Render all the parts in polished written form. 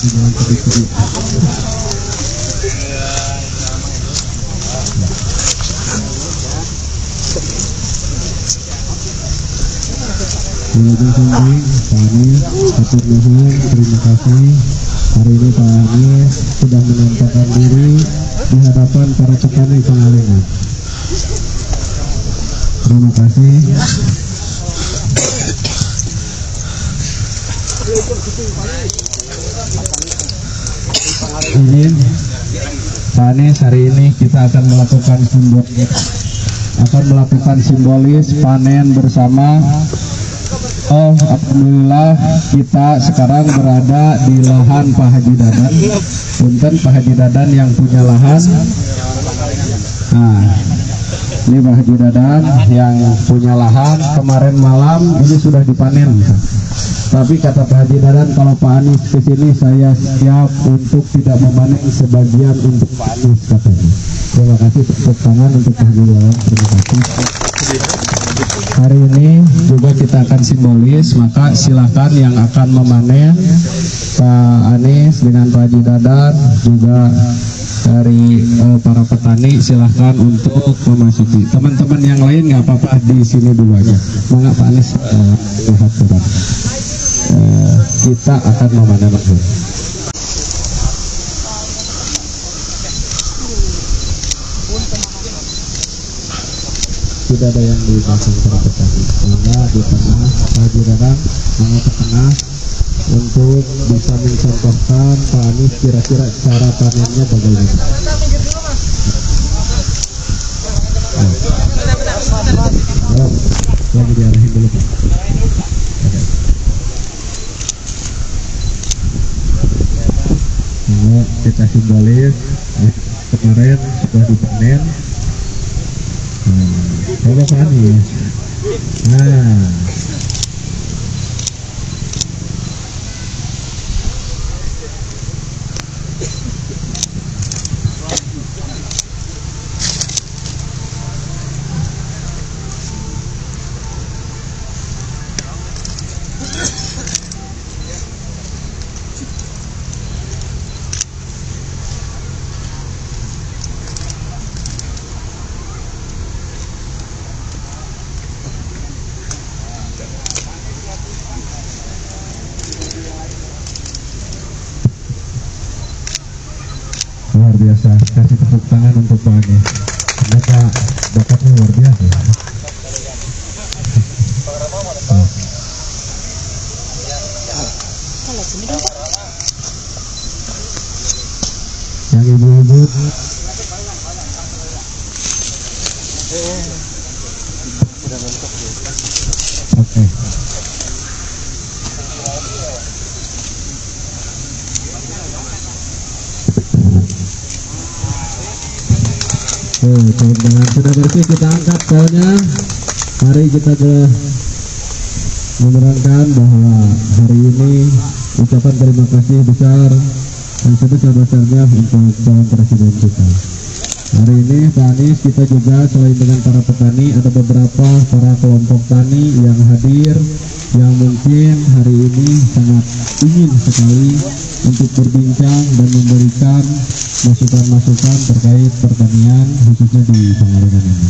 jalan sedikit. Wilujeng Sungguh, Pak Anies, atur nuhun, terima kasih. Hari ini Pak Anies sudah menampakkan diri di hadapan para petani Pangalengan. Terima kasih. Izin, Pak Anies, hari ini kita akan melakukan simbolis panen bersama. Oh, alhamdulillah kita sekarang berada di lahan Pak Haji Dadan. Punten Pak Haji Dadan yang punya lahan. Nah, ini Pak Haji Dadan yang punya lahan. Kemarin malam ini sudah dipanen. Tapi kata Pak Haji Dadan, kalau Pak Anies kesini saya siap untuk tidak memanen sebagian untuk Pak Anies katanya. Terima kasih, tepuk tangan untuk Pak Haji Dadan. Terima kasih. Hari ini juga kita akan simbolis, maka silakan yang akan memanen Pak Anies dengan Pak Haji Dadan juga dari para petani silahkan untuk memasuki. Teman-teman yang lain nggak apa-apa di sini dulu aja. Maka Pak Anies lihat turun. Kita akan memanen langsung. Tidak ada yang di belakang para petani, maka di tengah Pak Haji Dadan, maka ke tengah untuk bisa mencontohkan Pak Anies kira-kira cara panennya bagaimana. Lagi diarahin dulu Pak. Nah, kita simbolis kemarin sudah dipanen. Coba Pak Anies. Nah, luar biasa, kasih tepuk tangan untuk Pak Anies. Ternyata bakatnya luar biasa. Yang ibu-ibu oke. Dengan sudah bersih kita angkat kolnya. Mari kita menerangkan bahwa hari ini ucapan terima kasih besar dan sebesar-besarnya untuk calon presiden kita. Hari ini Pak Anies, kita juga selain dengan para petani, ada beberapa para kelompok tani yang hadir, yang mungkin hari ini sangat ingin sekali untuk berbincang dan memberikan masukan-masukan terkait pertanian khususnya di Pangalengan ini.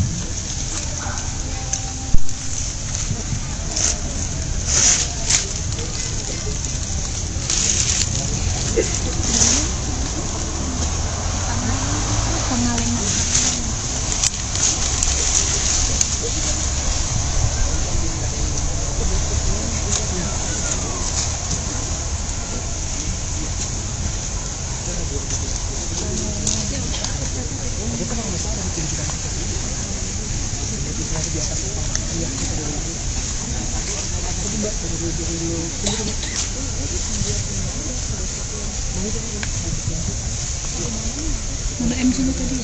Mbak M sini tadi.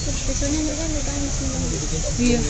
Iya.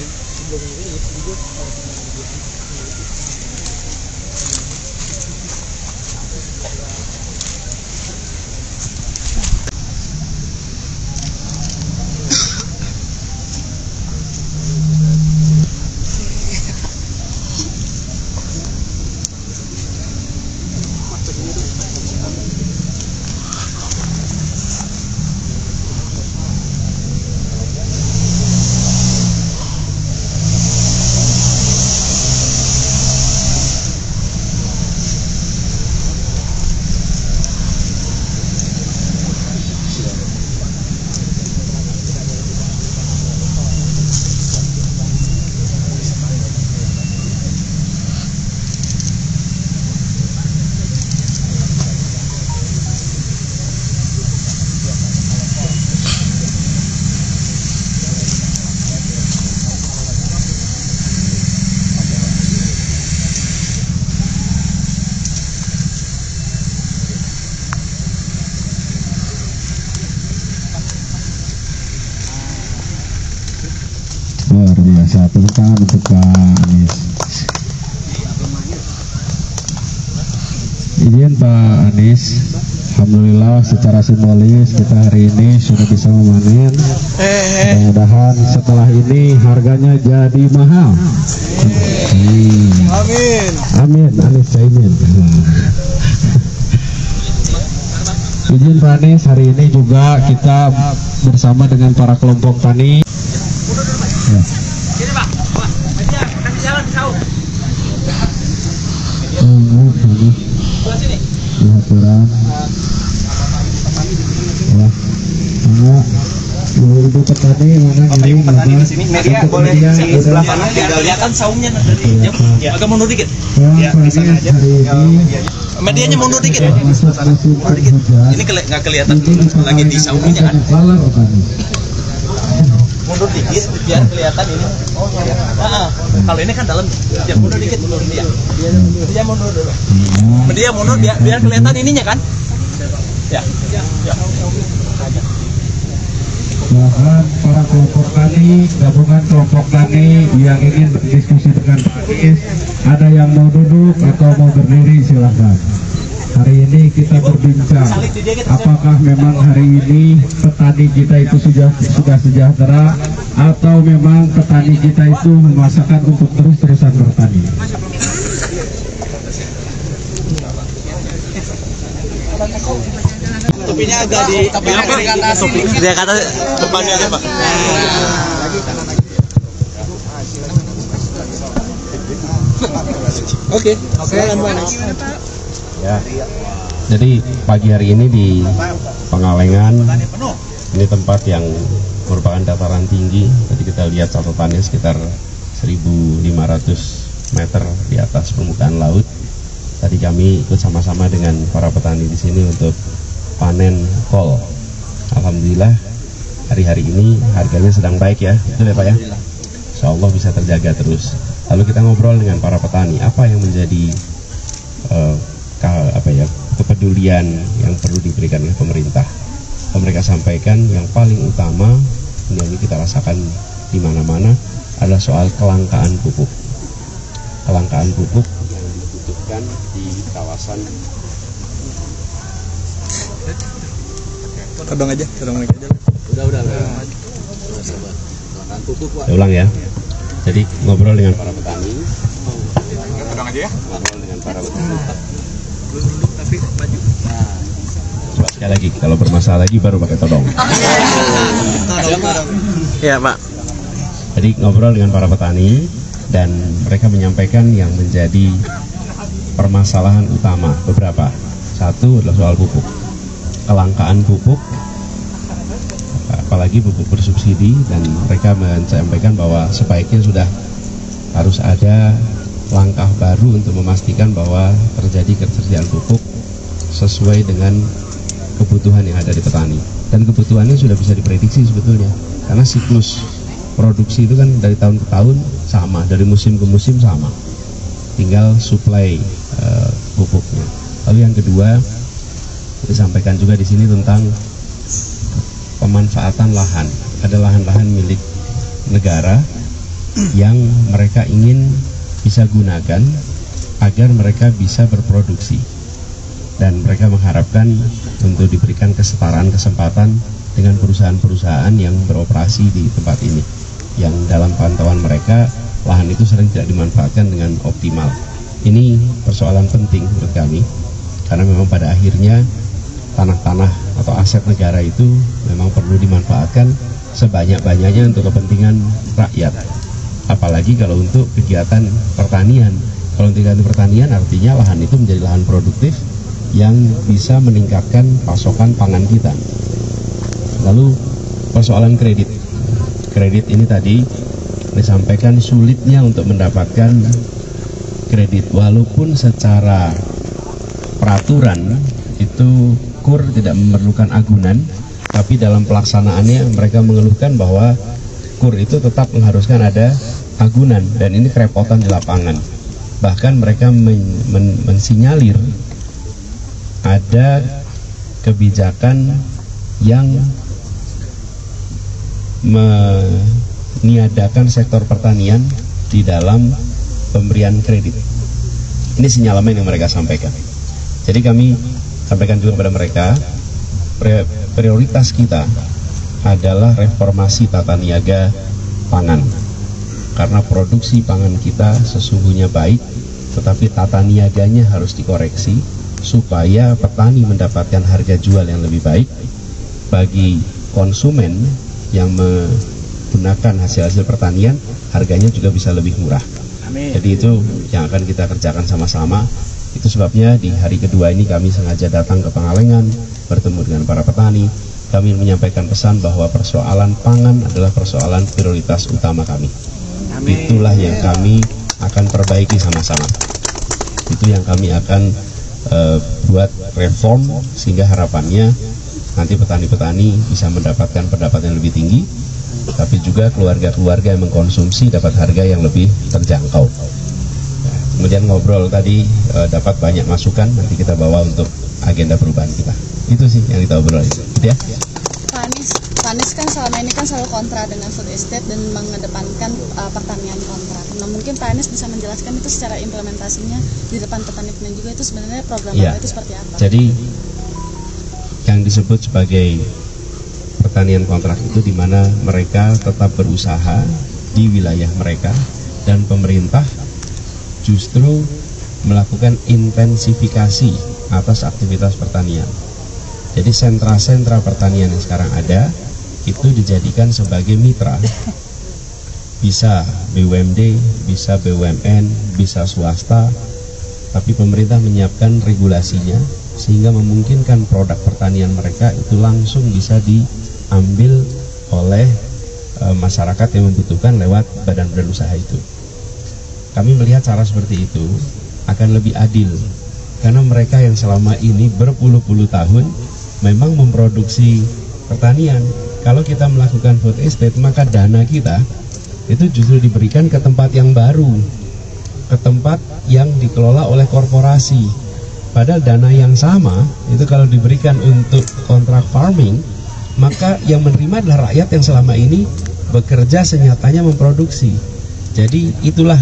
Bisa tepuk tangan untuk Pak Anies. Izin Pak Anies, alhamdulillah secara simbolis kita hari ini sudah bisa memanen. Mudah-mudahan setelah ini harganya jadi mahal. Amin. Amin, Anies Caimin. Izin Pak Anies, hari ini juga kita bersama dengan para kelompok tani. Ya. Lihat ibu petani mana ini petani di sini media boleh sini sebelah kanan tinggal lihatkan saungnya ya agak mundur dikit ya bisa aja medianya mundur dikit ini nggak kelihatan lagi di saungnya kan mundur dikit biar kelihatan ini kalau ini kan dalam biar mundur dikit dia mundur dulu media mundur biar kelihatan ininya kan ya Bahkan para kelompok tani, gabungan kelompok tani yang ingin berdiskusi dengan Pak Anies, ada yang mau duduk atau mau berdiri silahkan. Hari ini kita berbincang, apakah memang hari ini petani kita itu sudah sejahtera atau memang petani kita itu memaksakan untuk terus-terusan bertani. Topinya agak di dia kata depannya aja Pak. Oke. Ya. Jadi pagi hari ini di Pangalengan, ini tempat yang merupakan dataran tinggi. Tadi kita lihat catatannya sekitar 1.500 meter di atas permukaan laut. Tadi kami ikut sama-sama dengan para petani di sini untuk panen kol. Alhamdulillah hari-hari ini harganya sedang baik ya, betul ya Pak ya? Insya Allah bisa terjaga terus. Lalu kita ngobrol dengan para petani, apa yang menjadi kepedulian yang perlu diberikan oleh pemerintah. Mereka sampaikan yang paling utama yang kita rasakan di mana-mana adalah soal kelangkaan pupuk. Kelangkaan pupuk yang dibutuhkan di kawasan. Todong aja. Udah. Saya ulang ya. Jadi ngobrol dengan para petani. Todong aja ya. Ngobrol dengan para petani. Tapi maju. Coba sekali lagi, kalau bermasalah lagi baru pakai todong. Ya Pak. Jadi ngobrol dengan para petani dan mereka menyampaikan yang menjadi permasalahan utama beberapa. Satu adalah soal pupuk. Kelangkaan pupuk, apalagi pupuk bersubsidi, dan mereka menyampaikan bahwa sebaiknya sudah harus ada langkah baru untuk memastikan bahwa terjadi ketersediaan pupuk sesuai dengan kebutuhan yang ada di petani. Dan kebutuhannya sudah bisa diprediksi sebetulnya, karena siklus produksi itu kan dari tahun ke tahun sama, dari musim ke musim sama, tinggal suplai pupuknya. Lalu yang kedua, disampaikan juga di sini tentang pemanfaatan lahan. Ada lahan-lahan milik negara yang mereka ingin bisa gunakan agar mereka bisa berproduksi, dan mereka mengharapkan untuk diberikan kesetaraan kesempatan dengan perusahaan-perusahaan yang beroperasi di tempat ini, yang dalam pantauan mereka lahan itu sering tidak dimanfaatkan dengan optimal. Ini persoalan penting menurut kami, karena memang pada akhirnya tanah-tanah atau aset negara itu memang perlu dimanfaatkan sebanyak-banyaknya untuk kepentingan rakyat. Apalagi kalau untuk kegiatan pertanian. Kalau untuk kegiatan pertanian artinya lahan itu menjadi lahan produktif yang bisa meningkatkan pasokan pangan kita. Lalu persoalan kredit. Kredit ini tadi disampaikan sulitnya untuk mendapatkan kredit, walaupun secara peraturan itu KUR tidak memerlukan agunan, tapi dalam pelaksanaannya mereka mengeluhkan bahwa KUR itu tetap mengharuskan ada agunan, dan ini kerepotan di lapangan. Bahkan mereka mensinyalir ada kebijakan yang meniadakan sektor pertanian di dalam pemberian kredit. Ini sinyalemen yang mereka sampaikan. Jadi kami sampaikan juga kepada mereka, prioritas kita adalah reformasi tata niaga pangan. Karena produksi pangan kita sesungguhnya baik, tetapi tata niaganya harus dikoreksi supaya petani mendapatkan harga jual yang lebih baik, bagi konsumen yang menggunakan hasil-hasil pertanian harganya juga bisa lebih murah. Amin. Jadi itu yang akan kita kerjakan sama-sama. Itu sebabnya di hari kedua ini kami sengaja datang ke Pangalengan, bertemu dengan para petani. Kami menyampaikan pesan bahwa persoalan pangan adalah persoalan prioritas utama kami. Amin. Itulah yang kami akan perbaiki sama-sama. Itu yang kami akan buat reform, sehingga harapannya nanti petani-petani bisa mendapatkan pendapatan yang lebih tinggi, tapi juga keluarga-keluarga yang mengkonsumsi dapat harga yang lebih terjangkau. Nah, kemudian ngobrol tadi dapat banyak masukan, nanti kita bawa untuk agenda perubahan kita. Itu sih yang kita obrol gitu ya. Pak Anies kan selama ini kan selalu kontra dengan food estate dan mengedepankan pertanian kontrak. Nah, mungkin Pak Anies bisa menjelaskan itu secara implementasinya di depan petani juga itu sebenarnya program itu seperti apa? Jadi yang disebut sebagai pertanian kontrak itu di mana mereka tetap berusaha di wilayah mereka dan pemerintah justru melakukan intensifikasi atas aktivitas pertanian. Jadi sentra-sentra pertanian yang sekarang ada itu dijadikan sebagai mitra, bisa BUMD, bisa BUMN, bisa swasta, tapi pemerintah menyiapkan regulasinya sehingga memungkinkan produk pertanian mereka itu langsung bisa diambil oleh masyarakat yang membutuhkan lewat badan-badan usaha itu. Kami melihat cara seperti itu akan lebih adil, karena mereka yang selama ini berpuluh-puluh tahun memang memproduksi pertanian. Kalau kita melakukan food estate, maka dana kita itu justru diberikan ke tempat yang baru, ke tempat yang dikelola oleh korporasi. Padahal dana yang sama itu kalau diberikan untuk kontrak farming, maka yang menerima adalah rakyat yang selama ini bekerja senyatanya memproduksi. Jadi itulah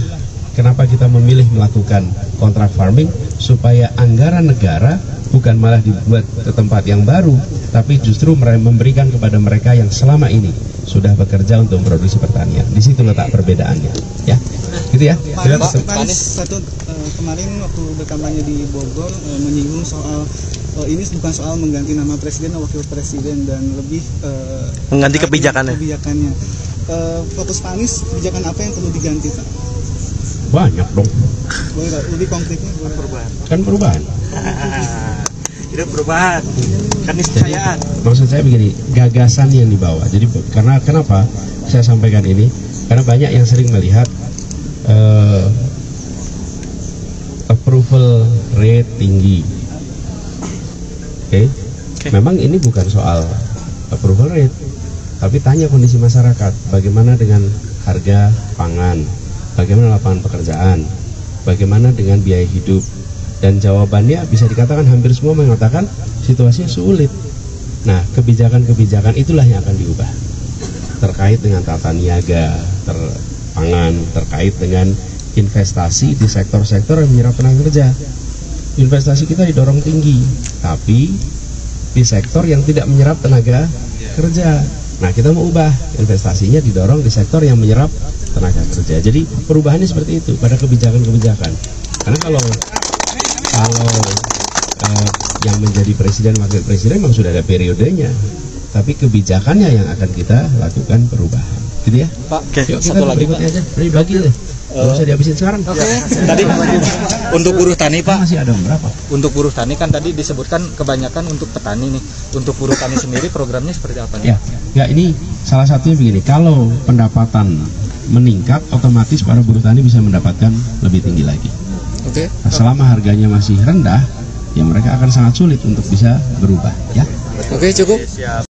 kenapa kita memilih melakukan kontrak farming, supaya anggaran negara bukan malah dibuat ke tempat yang baru, tapi justru memberikan kepada mereka yang selama ini sudah bekerja untuk memproduksi pertanian. Di situ letak perbedaannya, ya. Gitu ya. Pak Anies kemarin waktu berkampanye di Bogor menyinggung soal ini bukan soal mengganti nama presiden dan wakil presiden dan lebih mengganti kebijakannya. Fokus Pak Anies, kebijakan apa yang perlu diganti, Pak? Banyak dong. Lebih konkretnya perubahan. Kan perubahan. Itu perubahan. Kan niscayaan. Maksud saya begini, gagasan yang dibawa. Jadi karena kenapa saya sampaikan ini? Karena banyak yang sering melihat approval rate tinggi. Oke. Memang ini bukan soal approval rate, tapi tanya kondisi masyarakat, bagaimana dengan harga pangan, bagaimana lapangan pekerjaan, bagaimana dengan biaya hidup, dan jawabannya bisa dikatakan hampir semua mengatakan situasinya sulit. Nah, kebijakan-kebijakan itulah yang akan diubah terkait dengan tata niaga, pangan, terkait dengan investasi di sektor-sektor yang menyerap tenaga kerja. Investasi kita didorong tinggi, tapi di sektor yang tidak menyerap tenaga kerja. Nah, kita mau ubah, investasinya didorong di sektor yang menyerap tenaga kerja. Jadi perubahannya seperti itu pada kebijakan-kebijakan. Karena kalau yang menjadi presiden wakil presiden memang sudah ada periodenya, tapi kebijakannya yang akan kita lakukan perubahan. Gitu ya. Pak, yuk kita berikutnya aja. Bagi deh. Nggak usah dihabisin sekarang. Tadi untuk buruh tani, Pak. Masih ada berapa? Untuk buruh tani kan tadi disebutkan kebanyakan untuk petani nih. Untuk buruh tani sendiri programnya seperti apa nih? Ya, ini salah satunya begini. Kalau pendapatan meningkat, otomatis para buruh tani bisa mendapatkan lebih tinggi lagi. Oke. Nah, selama harganya masih rendah, ya mereka akan sangat sulit untuk bisa berubah. Ya. Oke, cukup.